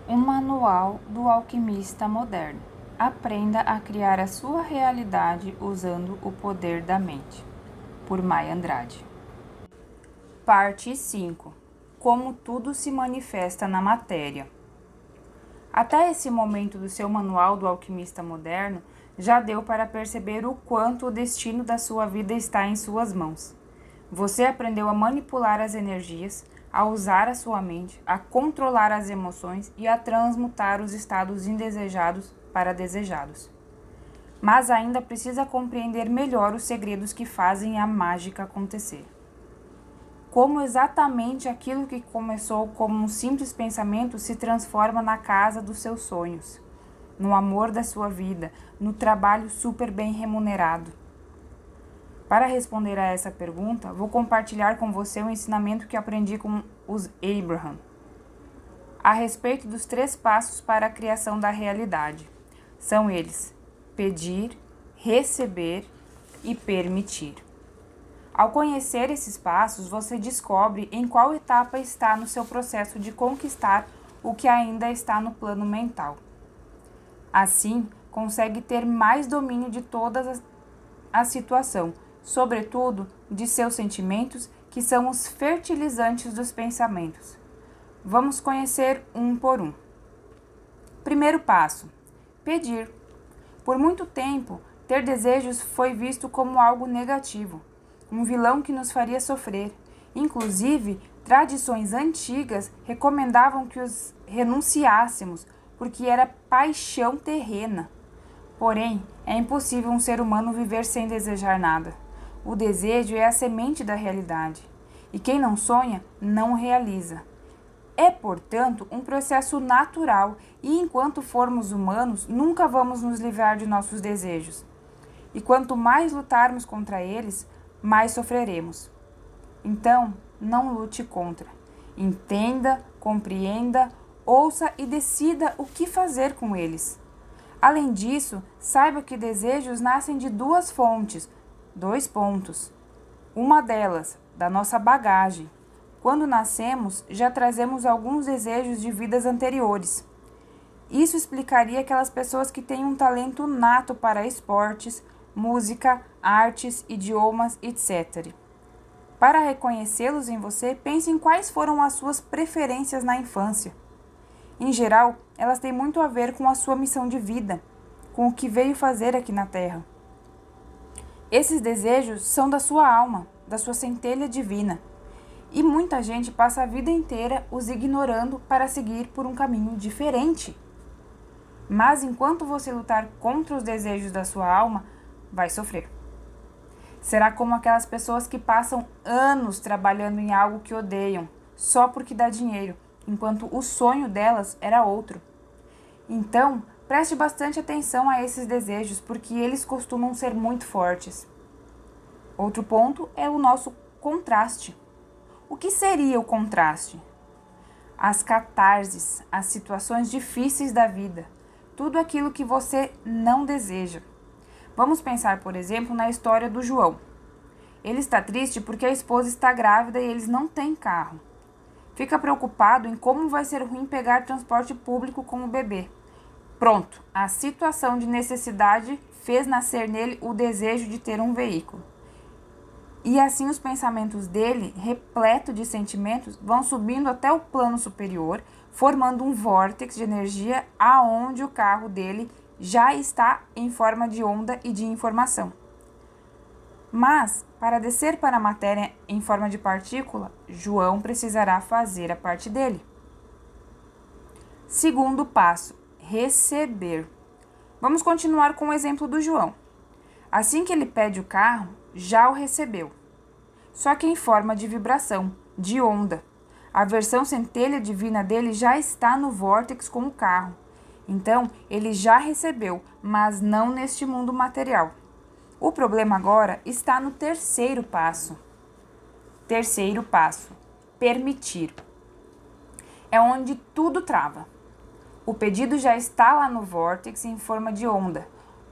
Um manual do alquimista moderno. Aprenda a criar a sua realidade usando o poder da mente. Por Maia Andrade. Parte 5. Como tudo se manifesta na matéria. Até esse momento do seu manual do alquimista moderno, já deu para perceber o quanto o destino da sua vida está em suas mãos. Você aprendeu a manipular as energias, a usar a sua mente, a controlar as emoções e a transmutar os estados indesejados para desejados. Mas ainda precisa compreender melhor os segredos que fazem a mágica acontecer. Como exatamente aquilo que começou como um simples pensamento se transforma na casa dos seus sonhos, no amor da sua vida, no trabalho super bem remunerado. Para responder a essa pergunta, vou compartilhar com você um ensinamento que aprendi com os Abraham, a respeito dos 3 passos para a criação da realidade. São eles: pedir, receber e permitir. Ao conhecer esses passos, você descobre em qual etapa está no seu processo de conquistar o que ainda está no plano mental. Assim, consegue ter mais domínio de toda a situação, sobretudo de seus sentimentos, que são os fertilizantes dos pensamentos. Vamos conhecer um por um. Primeiro passo: pedir. Por muito tempo, ter desejos foi visto como algo negativo, um vilão que nos faria sofrer. Inclusive, tradições antigas recomendavam que os renunciássemos, porque era paixão terrena. Porém, é impossível um ser humano viver sem desejar nada. O desejo é a semente da realidade, e quem não sonha, não realiza. É, portanto, um processo natural, e enquanto formos humanos, nunca vamos nos livrar de nossos desejos. E quanto mais lutarmos contra eles, mais sofreremos. Então, não lute contra. Entenda, compreenda, ouça e decida o que fazer com eles. Além disso, saiba que desejos nascem de 2 fontes, 2 pontos. Uma delas, da nossa bagagem. Quando nascemos, já trazemos alguns desejos de vidas anteriores. Isso explicaria aquelas pessoas que têm um talento nato para esportes, música, artes, idiomas, etc. Para reconhecê-los em você, pense em quais foram as suas preferências na infância. Em geral, elas têm muito a ver com a sua missão de vida, com o que veio fazer aqui na Terra. Esses desejos são da sua alma, da sua centelha divina. E muita gente passa a vida inteira os ignorando para seguir por um caminho diferente. Mas enquanto você lutar contra os desejos da sua alma, vai sofrer. Será como aquelas pessoas que passam anos trabalhando em algo que odeiam, só porque dá dinheiro, enquanto o sonho delas era outro. Então, preste bastante atenção a esses desejos, porque eles costumam ser muito fortes. Outro ponto é o nosso contraste. O que seria o contraste? As catarses, as situações difíceis da vida, tudo aquilo que você não deseja. Vamos pensar, por exemplo, na história do João. Ele está triste porque a esposa está grávida e eles não têm carro. Fica preocupado em como vai ser ruim pegar transporte público com o bebê. Pronto, a situação de necessidade fez nascer nele o desejo de ter um veículo. E assim os pensamentos dele, repleto de sentimentos, vão subindo até o plano superior, formando um vórtice de energia aonde o carro dele já está em forma de onda e de informação. Mas, para descer para a matéria em forma de partícula, João precisará fazer a parte dele. Segundo passo: receber. Vamos continuar com o exemplo do João. Assim que ele pede o carro, já o recebeu. Só que em forma de vibração, de onda. A versão centelha divina dele já está no vórtice com o carro. Então, ele já recebeu, mas não neste mundo material. O problema agora está no terceiro passo. Terceiro passo: permitir. É onde tudo trava. O pedido já está lá no vórtice em forma de onda,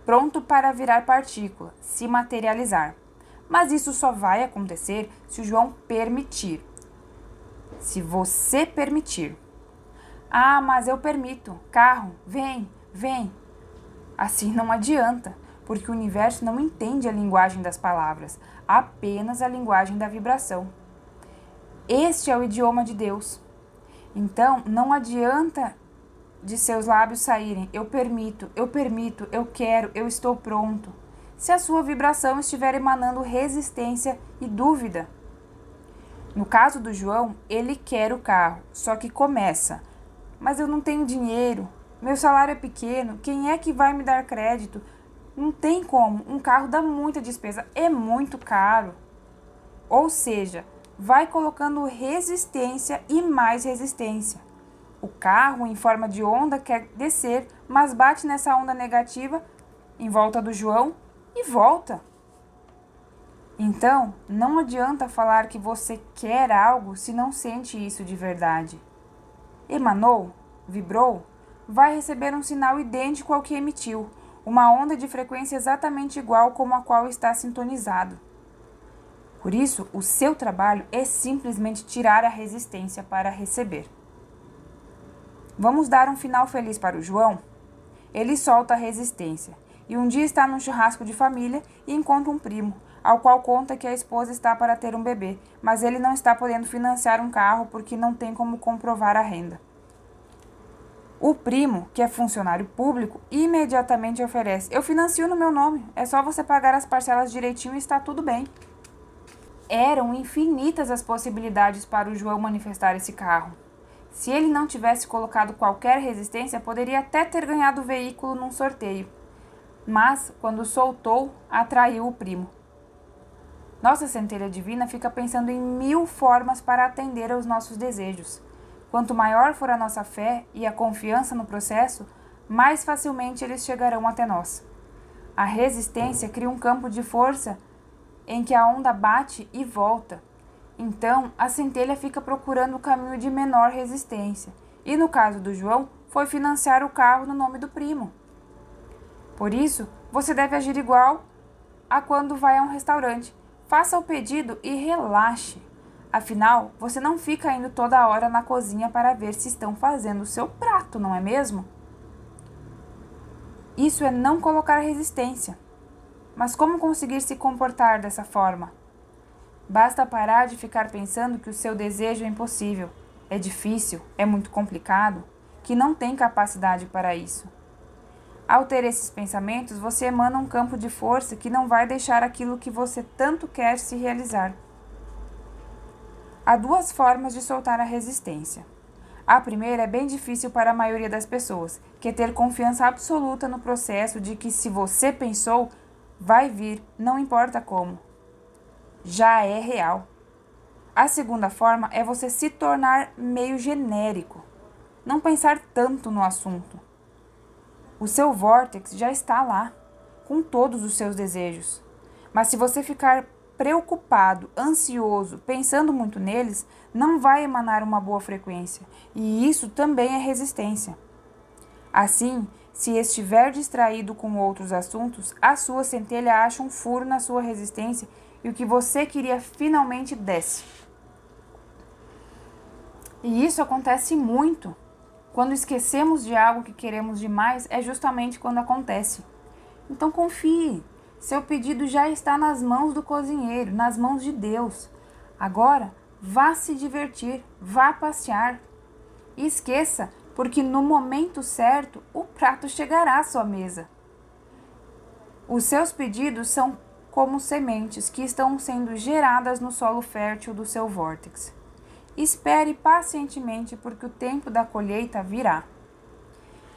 pronto para virar partícula, se materializar. Mas isso só vai acontecer se o João permitir. Se você permitir. Ah, mas eu permito. Carro, vem, vem. Assim não adianta, porque o universo não entende a linguagem das palavras, apenas a linguagem da vibração. Este é o idioma de Deus. Então, não adianta de seus lábios saírem eu permito, eu quero, eu estou pronto, se a sua vibração estiver emanando resistência e dúvida. No caso do João, ele quer o carro, só que começa: mas eu não tenho dinheiro, meu salário é pequeno, quem é que vai me dar crédito? Não tem como, um carro dá muita despesa, é muito caro. Ou seja, vai colocando resistência e mais resistência. O carro, em forma de onda, quer descer, mas bate nessa onda negativa em volta do João e volta. Então, não adianta falar que você quer algo se não sente isso de verdade. Emanou, vibrou, vai receber um sinal idêntico ao que emitiu, uma onda de frequência exatamente igual como a qual está sintonizado. Por isso, o seu trabalho é simplesmente tirar a resistência para receber. Vamos dar um final feliz para o João? Ele solta a resistência e um dia está num churrasco de família e encontra um primo, ao qual conta que a esposa está para ter um bebê, mas ele não está podendo financiar um carro porque não tem como comprovar a renda. O primo, que é funcionário público, imediatamente oferece: eu financio no meu nome, é só você pagar as parcelas direitinho e está tudo bem. Eram infinitas as possibilidades para o João manifestar esse carro. Se ele não tivesse colocado qualquer resistência, poderia até ter ganhado o veículo num sorteio. Mas, quando soltou, atraiu o primo. Nossa centelha divina fica pensando em 1000 formas para atender aos nossos desejos. Quanto maior for a nossa fé e a confiança no processo, mais facilmente eles chegarão até nós. A resistência cria um campo de força em que a onda bate e volta. Então, a centelha fica procurando o caminho de menor resistência. E no caso do João, foi financiar o carro no nome do primo. Por isso, você deve agir igual a quando vai a um restaurante. Faça o pedido e relaxe. Afinal, você não fica indo toda hora na cozinha para ver se estão fazendo o seu prato, não é mesmo? Isso é não colocar resistência. Mas como conseguir se comportar dessa forma? Basta parar de ficar pensando que o seu desejo é impossível, é difícil, é muito complicado, que não tem capacidade para isso. Ao ter esses pensamentos, você emana um campo de força que não vai deixar aquilo que você tanto quer se realizar. Há 2 formas de soltar a resistência. A primeira é bem difícil para a maioria das pessoas, que é ter confiança absoluta no processo de que se você pensou, vai vir, não importa como. Já é real. A segunda forma é você se tornar meio genérico, não pensar tanto no assunto. O seu vórtex já está lá, com todos os seus desejos. Mas se você ficar preocupado, ansioso, pensando muito neles, não vai emanar uma boa frequência, e isso também é resistência. Assim, se estiver distraído com outros assuntos, a sua centelha acha um furo na sua resistência e o que você queria finalmente desce. E isso acontece muito. Quando esquecemos de algo que queremos demais, é justamente quando acontece. Então confie. Seu pedido já está nas mãos do cozinheiro, nas mãos de Deus. Agora, vá se divertir, vá passear. E esqueça, porque no momento certo, o prato chegará à sua mesa. Os seus pedidos são como sementes que estão sendo geradas no solo fértil do seu vórtex. Espere pacientemente, porque o tempo da colheita virá.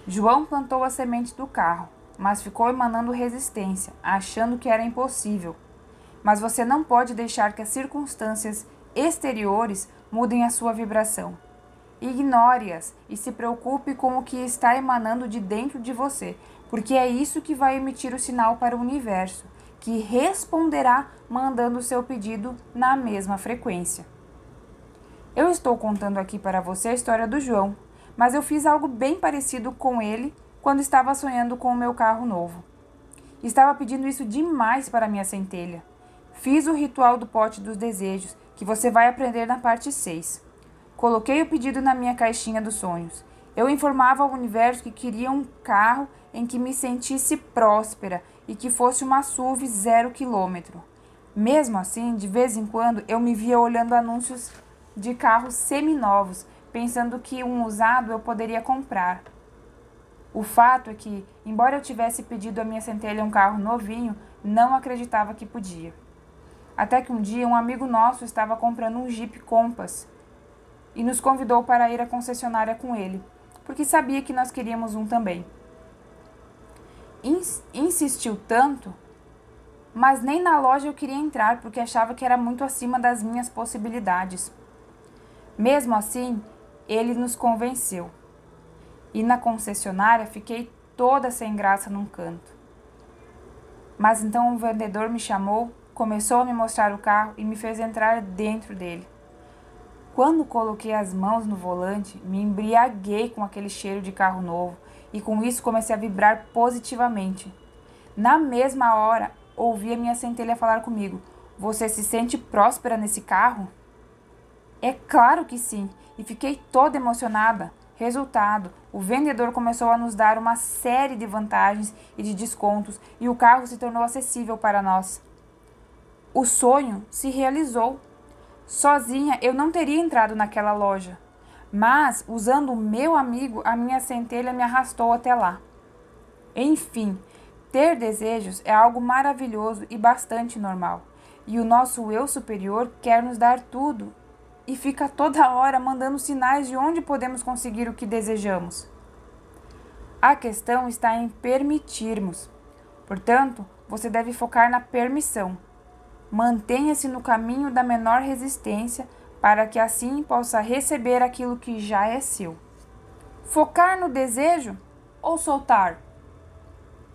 João plantou a semente do carro, mas ficou emanando resistência, achando que era impossível. Mas você não pode deixar que as circunstâncias exteriores mudem a sua vibração. Ignore-as e se preocupe com o que está emanando de dentro de você, porque é isso que vai emitir o sinal para o universo, que responderá mandando o seu pedido na mesma frequência. Eu estou contando aqui para você a história do João, mas eu fiz algo bem parecido com ele quando estava sonhando com o meu carro novo. Estava pedindo isso demais para minha centelha. Fiz o ritual do pote dos desejos, que você vai aprender na parte 6. Coloquei o pedido na minha caixinha dos sonhos Eu informava ao universo que queria um carro em que me sentisse próspera e que fosse uma SUV 0 km. Mesmo assim, de vez em quando, eu me via olhando anúncios de carros seminovos, pensando que um usado eu poderia comprar. O fato é que, embora eu tivesse pedido à minha centelha um carro novinho, não acreditava que podia. Até que um dia um amigo nosso estava comprando um Jeep Compass e nos convidou para ir à concessionária com ele, porque sabia que nós queríamos um também. Insistiu tanto, mas nem na loja eu queria entrar porque achava que era muito acima das minhas possibilidades. Mesmo assim, ele nos convenceu. E na concessionária fiquei toda sem graça num canto. Mas então o vendedor me chamou, começou a me mostrar o carro e me fez entrar dentro dele. Quando coloquei as mãos no volante, me embriaguei com aquele cheiro de carro novo e com isso comecei a vibrar positivamente. Na mesma hora, ouvi a minha centelha falar comigo: "Você se sente próspera nesse carro?" É claro que sim, e fiquei toda emocionada. Resultado, o vendedor começou a nos dar uma série de vantagens e de descontos e o carro se tornou acessível para nós. O sonho se realizou. Sozinha eu não teria entrado naquela loja, mas, usando o meu amigo, a minha centelha me arrastou até lá. Enfim, ter desejos é algo maravilhoso e bastante normal, e o nosso eu superior quer nos dar tudo e fica toda hora mandando sinais de onde podemos conseguir o que desejamos. A questão está em permitirmos. Portanto, você deve focar na permissão. Mantenha-se no caminho da menor resistência para que assim possa receber aquilo que já é seu. Focar no desejo ou soltar?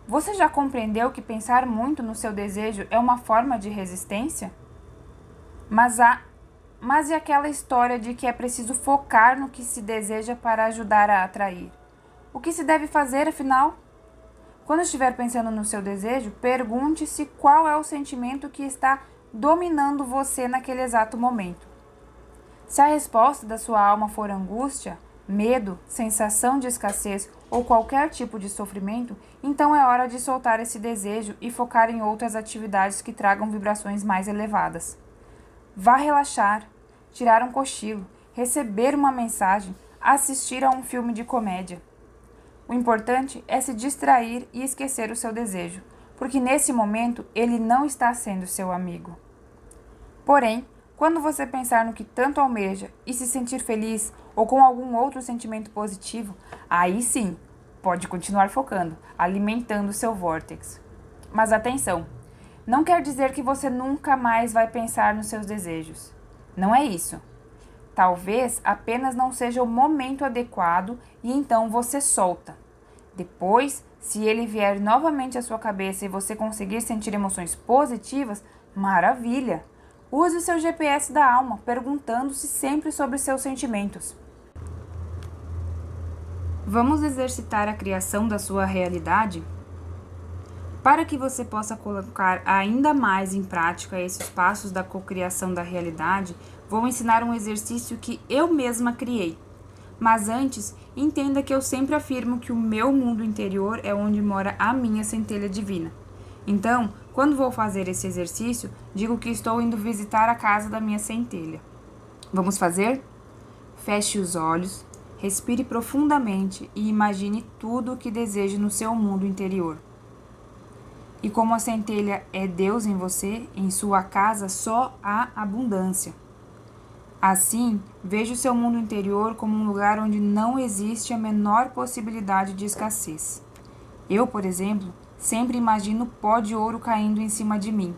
Você já compreendeu que pensar muito no seu desejo é uma forma de resistência? Mas e aquela história de que é preciso focar no que se deseja para ajudar a atrair? O que se deve fazer, afinal? Quando estiver pensando no seu desejo, pergunte-se qual é o sentimento que está dominando você naquele exato momento. Se a resposta da sua alma for angústia, medo, sensação de escassez ou qualquer tipo de sofrimento, então é hora de soltar esse desejo e focar em outras atividades que tragam vibrações mais elevadas. Vá relaxar, tirar um cochilo, receber uma mensagem, assistir a um filme de comédia. O importante é se distrair e esquecer o seu desejo, porque nesse momento ele não está sendo seu amigo. Porém, quando você pensar no que tanto almeja e se sentir feliz ou com algum outro sentimento positivo, aí sim, pode continuar focando, alimentando seu vórtex. Mas atenção, não quer dizer que você nunca mais vai pensar nos seus desejos. Não é isso. Talvez apenas não seja o momento adequado e então você solta. Depois, se ele vier novamente à sua cabeça e você conseguir sentir emoções positivas, maravilha! Use o seu GPS da alma, perguntando-se sempre sobre seus sentimentos. Vamos exercitar a criação da sua realidade? Para que você possa colocar ainda mais em prática esses passos da cocriação da realidade, vou ensinar um exercício que eu mesma criei. Mas antes, entenda que eu sempre afirmo que o meu mundo interior é onde mora a minha centelha divina. Então, quando vou fazer esse exercício, digo que estou indo visitar a casa da minha centelha. Vamos fazer? Feche os olhos, respire profundamente e imagine tudo o que deseja no seu mundo interior. E como a centelha é Deus em você, em sua casa só há abundância. Assim, veja o seu mundo interior como um lugar onde não existe a menor possibilidade de escassez. Eu, por exemplo, sempre imagino pó de ouro caindo em cima de mim.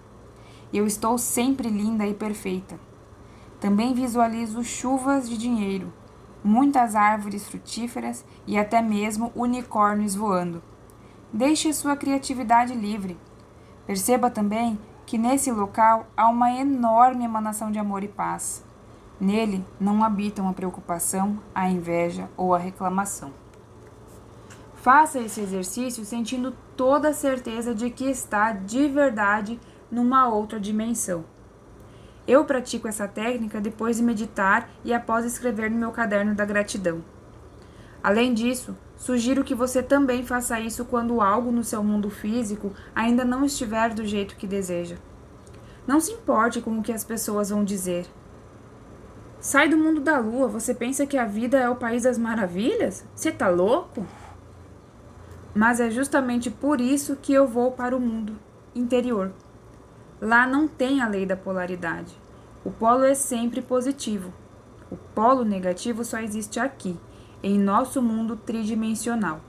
Eu estou sempre linda e perfeita. Também visualizo chuvas de dinheiro, muitas árvores frutíferas e até mesmo unicórnios voando. Deixe sua criatividade livre. Perceba também que nesse local há uma enorme emanação de amor e paz. Nele não habitam a preocupação, a inveja ou a reclamação. Faça esse exercício sentindo toda a certeza de que está de verdade numa outra dimensão. Eu pratico essa técnica depois de meditar e após escrever no meu caderno da gratidão. Além disso, sugiro que você também faça isso quando algo no seu mundo físico ainda não estiver do jeito que deseja. Não se importe com o que as pessoas vão dizer. Sai do mundo da lua, você pensa que a vida é o país das maravilhas? Você tá louco? Mas é justamente por isso que eu vou para o mundo interior. Lá não tem a lei da polaridade. O polo é sempre positivo. O polo negativo só existe aqui, em nosso mundo tridimensional.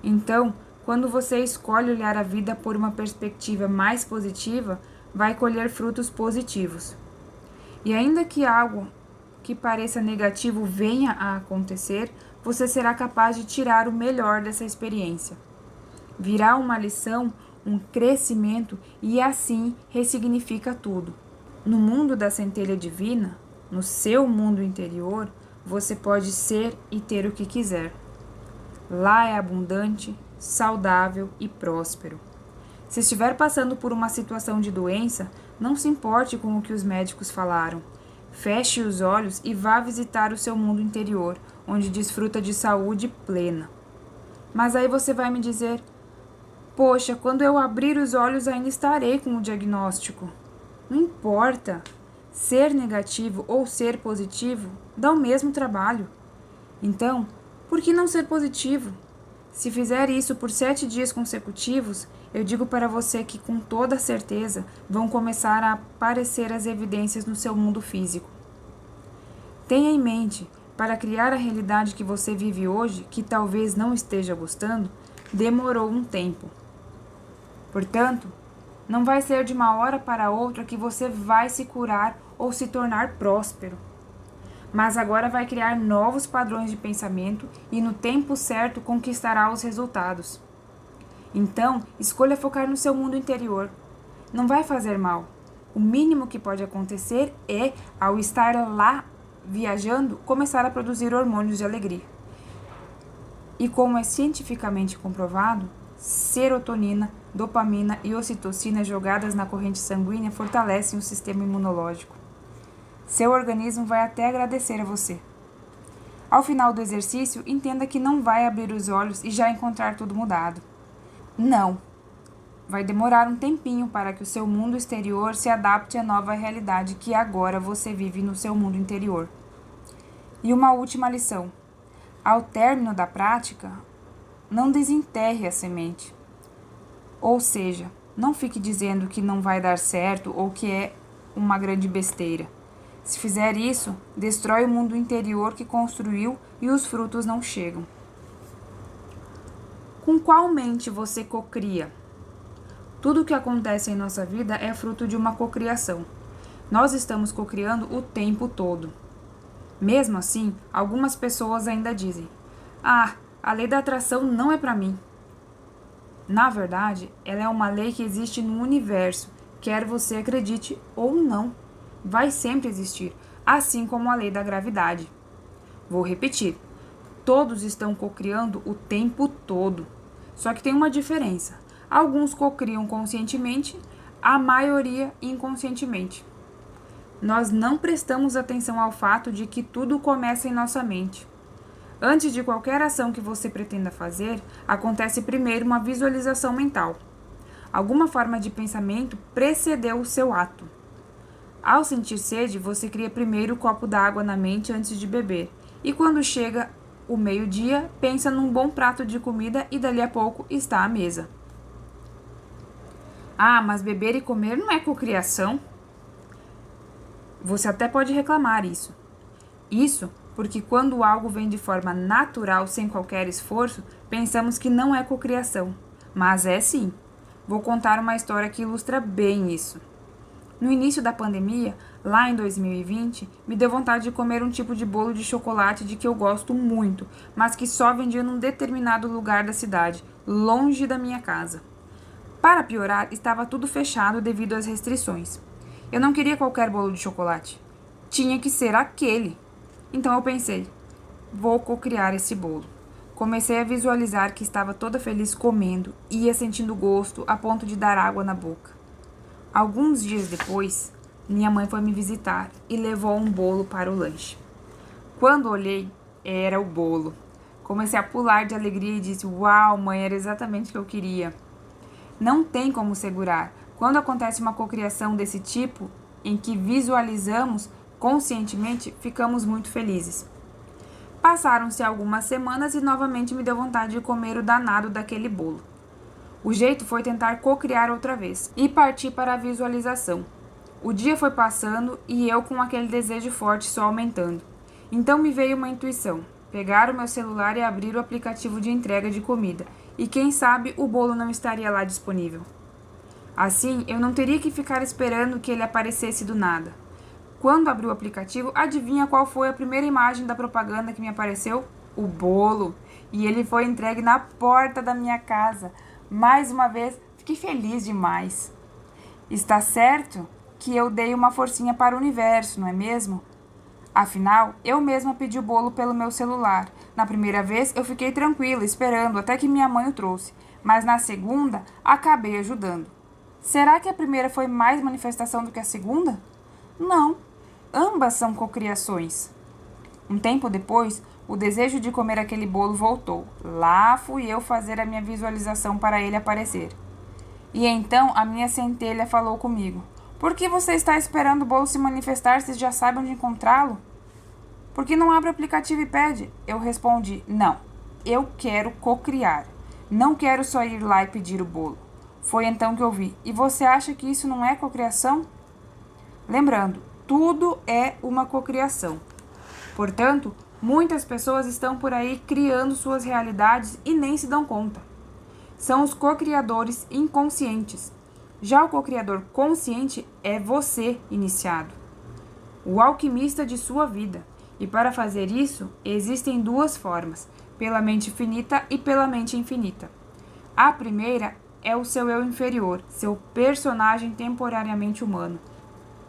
Então, quando você escolhe olhar a vida por uma perspectiva mais positiva, vai colher frutos positivos. E ainda que algo que pareça negativo venha a acontecer, você será capaz de tirar o melhor dessa experiência. Virá uma lição, um crescimento e assim ressignifica tudo. No mundo da centelha divina, no seu mundo interior, você pode ser e ter o que quiser. Lá é abundante, saudável e próspero. Se estiver passando por uma situação de doença, não se importe com o que os médicos falaram. Feche os olhos e vá visitar o seu mundo interior, onde desfruta de saúde plena. Mas aí você vai me dizer: poxa, quando eu abrir os olhos ainda estarei com o diagnóstico. Não importa. Ser negativo ou ser positivo dá o mesmo trabalho. Então, por que não ser positivo? Se fizer isso por 7 dias consecutivos, eu digo para você que com toda certeza vão começar a aparecer as evidências no seu mundo físico. Tenha em mente, para criar a realidade que você vive hoje, que talvez não esteja gostando, demorou um tempo. Portanto, não vai ser de uma hora para outra que você vai se curar ou se tornar próspero. Mas agora vai criar novos padrões de pensamento e no tempo certo conquistará os resultados. Então, escolha focar no seu mundo interior. Não vai fazer mal. O mínimo que pode acontecer é, ao estar lá viajando, começar a produzir hormônios de alegria. E como é cientificamente comprovado, serotonina, dopamina e ocitocina jogadas na corrente sanguínea fortalecem o sistema imunológico. Seu organismo vai até agradecer a você. Ao final do exercício, entenda que não vai abrir os olhos e já encontrar tudo mudado. Não. Vai demorar um tempinho para que o seu mundo exterior se adapte à nova realidade que agora você vive no seu mundo interior. E uma última lição. Ao término da prática, não desenterre a semente. Ou seja, não fique dizendo que não vai dar certo ou que é uma grande besteira. Se fizer isso, destrói o mundo interior que construiu e os frutos não chegam. Com qual mente você cocria? Tudo o que acontece em nossa vida é fruto de uma cocriação. Nós estamos cocriando o tempo todo. Mesmo assim, algumas pessoas ainda dizem: "Ah, a lei da atração não é para mim." Na verdade, ela é uma lei que existe no universo, quer você acredite ou não. Vai sempre existir, assim como a lei da gravidade. Vou repetir. Todos estão cocriando o tempo todo. Só que tem uma diferença. Alguns cocriam conscientemente, a maioria inconscientemente. Nós não prestamos atenção ao fato de que tudo começa em nossa mente. Antes de qualquer ação que você pretenda fazer, acontece primeiro uma visualização mental. Alguma forma de pensamento precedeu o seu ato. Ao sentir sede, você cria primeiro o copo d'água na mente antes de beber. E quando chega o meio-dia, pensa num bom prato de comida e dali a pouco está à mesa. Ah, mas beber e comer não é cocriação? Você até pode reclamar isso. Isso porque quando algo vem de forma natural, sem qualquer esforço, pensamos que não é cocriação. Mas é sim. Vou contar uma história que ilustra bem isso. No início da pandemia, lá em 2020, me deu vontade de comer um tipo de bolo de chocolate de que eu gosto muito, mas que só vendia num determinado lugar da cidade, longe da minha casa. Para piorar, estava tudo fechado devido às restrições. Eu não queria qualquer bolo de chocolate. Tinha que ser aquele. Então eu pensei, vou cocriar esse bolo. Comecei a visualizar que estava toda feliz comendo, ia sentindo gosto a ponto de dar água na boca. Alguns dias depois, minha mãe foi me visitar e levou um bolo para o lanche. Quando olhei, era o bolo. Comecei a pular de alegria e disse: "Uau, mãe, era exatamente o que eu queria." Não tem como segurar. Quando acontece uma cocriação desse tipo, em que visualizamos conscientemente, ficamos muito felizes. Passaram-se algumas semanas e novamente me deu vontade de comer o danado daquele bolo. O jeito foi tentar cocriar outra vez e partir para a visualização. O dia foi passando e eu com aquele desejo forte só aumentando. Então me veio uma intuição: pegar o meu celular e abrir o aplicativo de entrega de comida, e quem sabe o bolo não estaria lá disponível. Assim, eu não teria que ficar esperando que ele aparecesse do nada. Quando abri o aplicativo, adivinha qual foi a primeira imagem da propaganda que me apareceu? O bolo. E ele foi entregue na porta da minha casa. Mais uma vez, fiquei feliz demais. Está certo que eu dei uma forcinha para o universo, não é mesmo? Afinal, eu mesma pedi o bolo pelo meu celular. Na primeira vez, eu fiquei tranquila, esperando até que minha mãe o trouxe. Mas na segunda, acabei ajudando. Será que a primeira foi mais manifestação do que a segunda? Não. Ambas são cocriações. Um tempo depois, o desejo de comer aquele bolo voltou. Lá fui eu fazer a minha visualização para ele aparecer. E então a minha centelha falou comigo: "Por que você está esperando o bolo se manifestar se já sabe onde encontrá-lo? Por que não abre o aplicativo e pede?" Eu respondi: "Não, eu quero cocriar. Não quero só ir lá e pedir o bolo." Foi então que eu vi: "E você acha que isso não é cocriação?" Lembrando, tudo é uma cocriação. Portanto, muitas pessoas estão por aí criando suas realidades e nem se dão conta. São os cocriadores inconscientes. Já o cocriador consciente é você iniciado, o alquimista de sua vida. E para fazer isso, existem duas formas: pela mente finita e pela mente infinita. A primeira é o seu eu inferior, seu personagem temporariamente humano.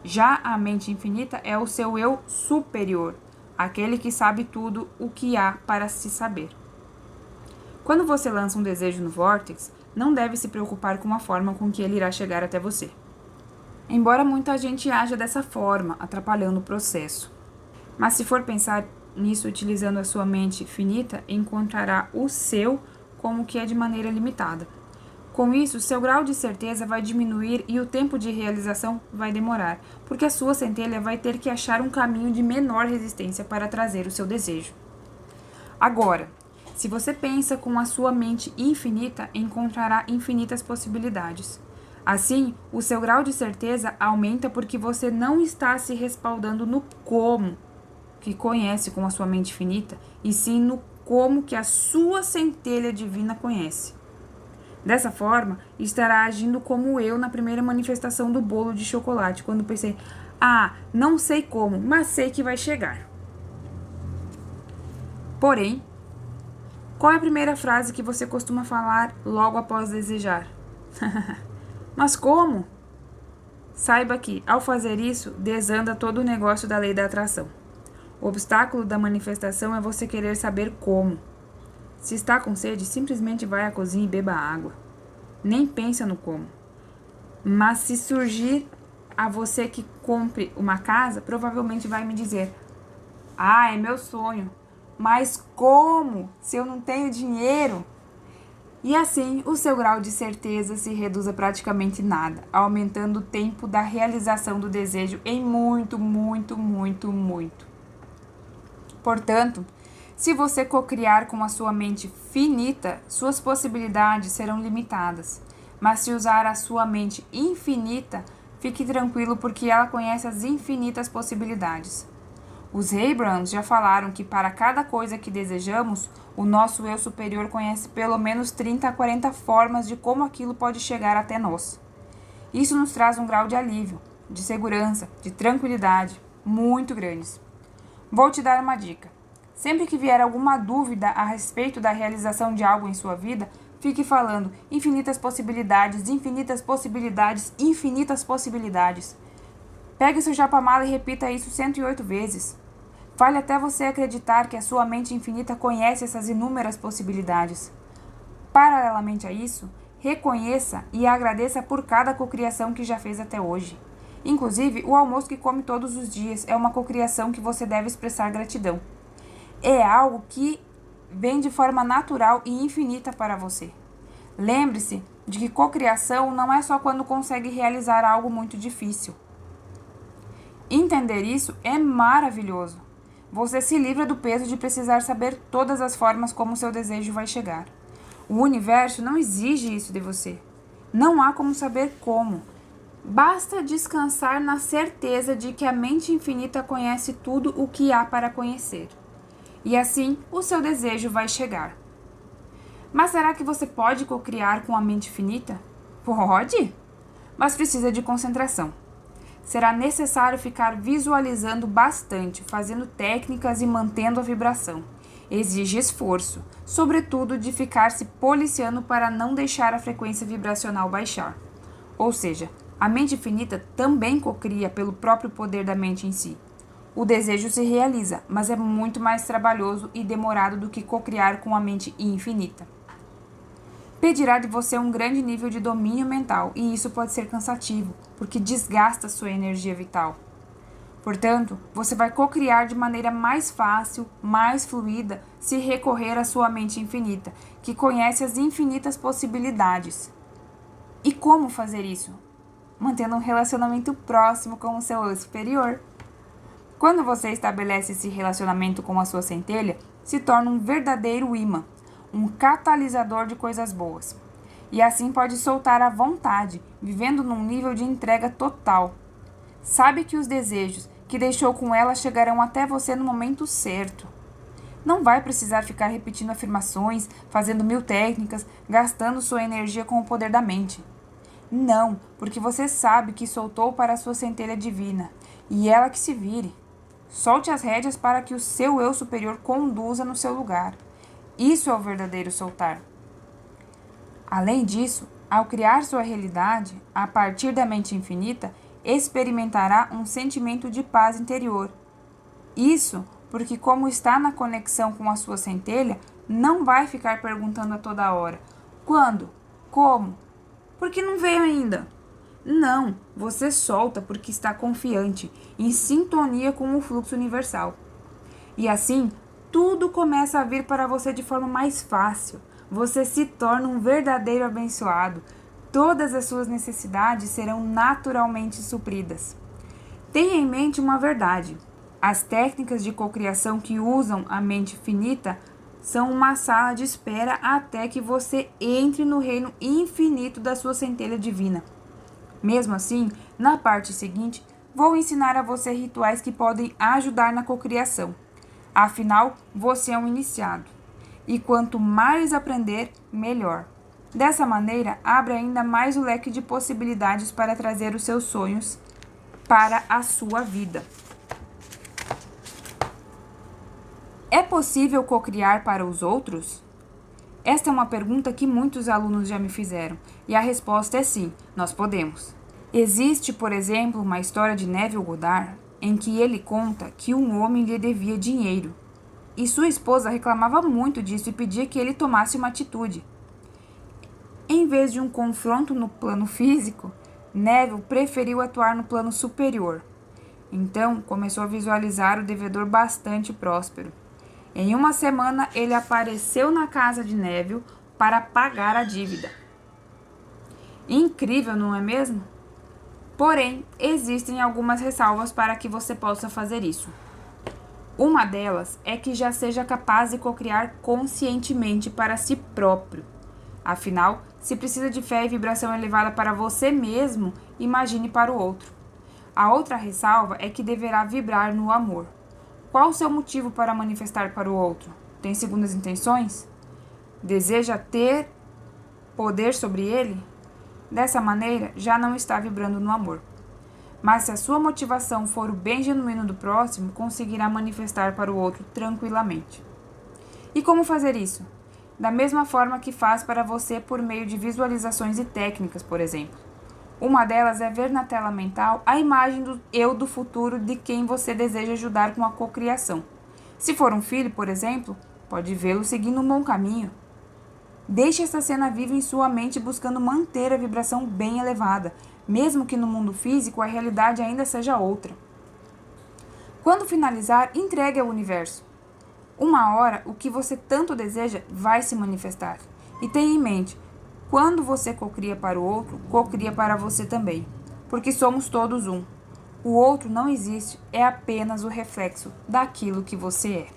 Já a mente infinita é o seu eu superior, aquele que sabe tudo o que há para se saber. Quando você lança um desejo no vórtice, não deve se preocupar com a forma com que ele irá chegar até você. Embora muita gente haja dessa forma, atrapalhando o processo. Mas se for pensar nisso utilizando a sua mente finita, encontrará o seu como que é de maneira limitada. Com isso, seu grau de certeza vai diminuir e o tempo de realização vai demorar, porque a sua centelha vai ter que achar um caminho de menor resistência para trazer o seu desejo. Agora, se você pensa com a sua mente infinita, encontrará infinitas possibilidades. Assim, o seu grau de certeza aumenta porque você não está se respaldando no como que conhece com a sua mente finita, e sim no como que a sua centelha divina conhece. Dessa forma, estará agindo como eu na primeira manifestação do bolo de chocolate, quando pensei: não sei como, mas sei que vai chegar. Porém, qual é a primeira frase que você costuma falar logo após desejar? Mas como? Saiba que, ao fazer isso, desanda todo o negócio da lei da atração. O obstáculo da manifestação é você querer saber como. Se está com sede, simplesmente vai à cozinha e beba água. Nem pensa no como. Mas se surgir a você que compre uma casa, provavelmente vai me dizer: é meu sonho. Mas como? Se eu não tenho dinheiro? E assim, o seu grau de certeza se reduz a praticamente nada, aumentando o tempo da realização do desejo em muito, muito, muito, muito. Portanto, se você cocriar com a sua mente finita, suas possibilidades serão limitadas. Mas se usar a sua mente infinita, fique tranquilo porque ela conhece as infinitas possibilidades. Os Abrahams já falaram que para cada coisa que desejamos, o nosso eu superior conhece pelo menos 30 a 40 formas de como aquilo pode chegar até nós. Isso nos traz um grau de alívio, de segurança, de tranquilidade muito grandes. Vou te dar uma dica. Sempre que vier alguma dúvida a respeito da realização de algo em sua vida, fique falando infinitas possibilidades, infinitas possibilidades, infinitas possibilidades. Pegue o seu japamala e repita isso 108 vezes. Fale até você acreditar que a sua mente infinita conhece essas inúmeras possibilidades. Paralelamente a isso, reconheça e agradeça por cada cocriação que já fez até hoje. Inclusive, o almoço que come todos os dias é uma cocriação que você deve expressar gratidão. É algo que vem de forma natural e infinita para você. Lembre-se de que cocriação não é só quando consegue realizar algo muito difícil. Entender isso é maravilhoso. Você se livra do peso de precisar saber todas as formas como seu desejo vai chegar. O universo não exige isso de você. Não há como saber como. Basta descansar na certeza de que a mente infinita conhece tudo o que há para conhecer. E assim, o seu desejo vai chegar. Mas será que você pode cocriar com a mente infinita? Pode, mas precisa de concentração. Será necessário ficar visualizando bastante, fazendo técnicas e mantendo a vibração. Exige esforço, sobretudo de ficar se policiando para não deixar a frequência vibracional baixar. Ou seja, a mente infinita também cocria pelo próprio poder da mente em si. O desejo se realiza, mas é muito mais trabalhoso e demorado do que cocriar com a mente infinita. Pedirá de você um grande nível de domínio mental, e isso pode ser cansativo, porque desgasta sua energia vital. Portanto, você vai cocriar de maneira mais fácil, mais fluida, se recorrer à sua mente infinita, que conhece as infinitas possibilidades. E como fazer isso? Mantendo um relacionamento próximo com o seu eu superior. Quando você estabelece esse relacionamento com a sua centelha, se torna um verdadeiro imã, um catalisador de coisas boas. E assim pode soltar à vontade, vivendo num nível de entrega total. Sabe que os desejos que deixou com ela chegarão até você no momento certo. Não vai precisar ficar repetindo afirmações, fazendo 1000 técnicas, gastando sua energia com o poder da mente. Não, porque você sabe que soltou para a sua centelha divina, e ela que se vire. Solte as rédeas para que o seu eu superior conduza no seu lugar. Isso é o verdadeiro soltar. Além disso, ao criar sua realidade, a partir da mente infinita, experimentará um sentimento de paz interior. Isso porque, como está na conexão com a sua centelha, não vai ficar perguntando a toda hora: quando? Como? Por que não veio ainda? Não, você solta porque está confiante, em sintonia com o fluxo universal. E assim, tudo começa a vir para você de forma mais fácil. Você se torna um verdadeiro abençoado. Todas as suas necessidades serão naturalmente supridas. Tenha em mente uma verdade. As técnicas de cocriação que usam a mente finita são uma sala de espera até que você entre no reino infinito da sua centelha divina. Mesmo assim, na parte seguinte, vou ensinar a você rituais que podem ajudar na cocriação. Afinal, você é um iniciado. E quanto mais aprender, melhor. Dessa maneira, abre ainda mais o leque de possibilidades para trazer os seus sonhos para a sua vida. É possível cocriar para os outros? Esta é uma pergunta que muitos alunos já me fizeram, e a resposta é sim, nós podemos. Existe, por exemplo, uma história de Neville Goddard, em que ele conta que um homem lhe devia dinheiro, e sua esposa reclamava muito disso e pedia que ele tomasse uma atitude. Em vez de um confronto no plano físico, Neville preferiu atuar no plano superior. Então, começou a visualizar o devedor bastante próspero. Em uma semana, ele apareceu na casa de Neville para pagar a dívida. Incrível, não é mesmo? Porém, existem algumas ressalvas para que você possa fazer isso. Uma delas é que já seja capaz de cocriar conscientemente para si próprio. Afinal, se precisa de fé e vibração elevada para você mesmo, imagine para o outro. A outra ressalva é que deverá vibrar no amor. Qual o seu motivo para manifestar para o outro? Tem segundas intenções? Deseja ter poder sobre ele? Dessa maneira, já não está vibrando no amor. Mas se a sua motivação for o bem genuíno do próximo, conseguirá manifestar para o outro tranquilamente. E como fazer isso? Da mesma forma que faz para você por meio de visualizações e técnicas, por exemplo. Uma delas é ver na tela mental a imagem do eu do futuro de quem você deseja ajudar com a cocriação. Se for um filho, por exemplo, pode vê-lo seguindo um bom caminho. Deixe essa cena viva em sua mente buscando manter a vibração bem elevada, mesmo que no mundo físico a realidade ainda seja outra. Quando finalizar, entregue ao universo. Uma hora, o que você tanto deseja vai se manifestar. E tenha em mente, quando você cocria para o outro, cocria para você também, porque somos todos um. O outro não existe, é apenas o reflexo daquilo que você é.